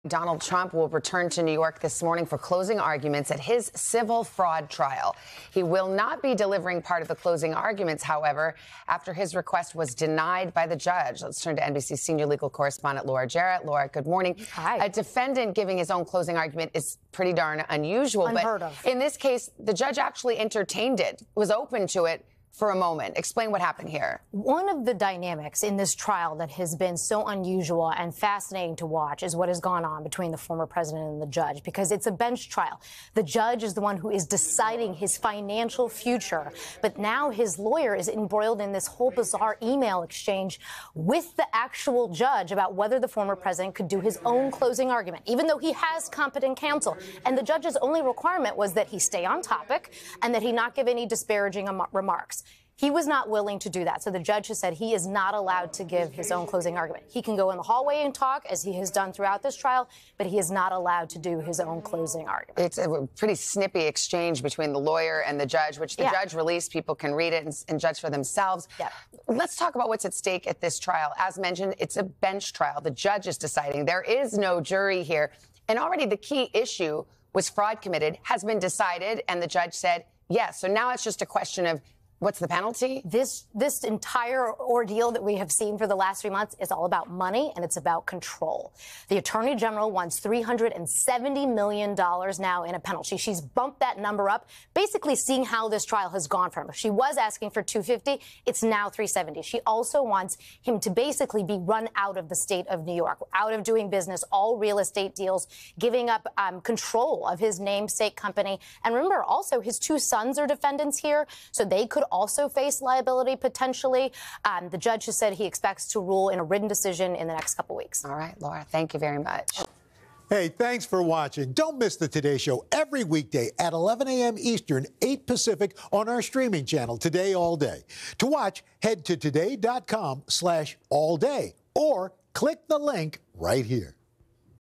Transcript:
Donald Trump will return to New York this morning for closing arguments at his civil fraud trial. He will not be delivering part of the closing arguments, however, after his request was denied by the judge. Let's turn to NBC senior legal correspondent Jarrett. Laura, good morning. Hi. A defendant giving his own closing argument is pretty darn unusual. Unheard but of. In this case, the judge actually entertained it, was open to it for a moment. Explain what happened here. One of the dynamics in this trial that has been so unusual and fascinating to watch is what has gone on between the former president and the judge, because it's a bench trial. The judge is the one who is deciding his financial future, but now his lawyer is embroiled in this whole bizarre email exchange with the actual judge about whether the former president could do his own closing argument, even though he has competent counsel. And the judge's only requirement was that he stay on topic and that he not give any disparaging remarks. He was not willing to do that. So the judge has said he is not allowed to give his own closing argument. He can go in the hallway and talk, as he has done throughout this trial, but he is not allowed to do his own closing argument. It's a pretty snippy exchange between the lawyer and the judge, which the judge released. People can read it and judge for themselves. Yeah. Let's talk about what's at stake at this trial. As mentioned, it's a bench trial. The judge is deciding. There is no jury here. And already the key issue was fraud committed, has been decided, and the judge said yes. So now it's just a question of what's the penalty? This entire ordeal that we have seen for the last 3 months is all about money, and it's about control. The Attorney General wants $370 million now in a penalty. She's bumped that number up, basically seeing how this trial has gone for him. She was asking for $250. It's now $370. She also wants him to basically be run out of the state of New York, out of doing business, all real estate deals, giving up control of his namesake company. And remember, also, his two sons are defendants here, so they could also face liability potentially. The judge has said he expects to rule in a written decision in the next couple weeks. All right, Laura, thank you very much. Hey, thanks for watching. Don't miss the Today Show every weekday at 11 a.m. Eastern, 8 Pacific on our streaming channel, Today All Day. To watch, head to today.com/allday or click the link right here.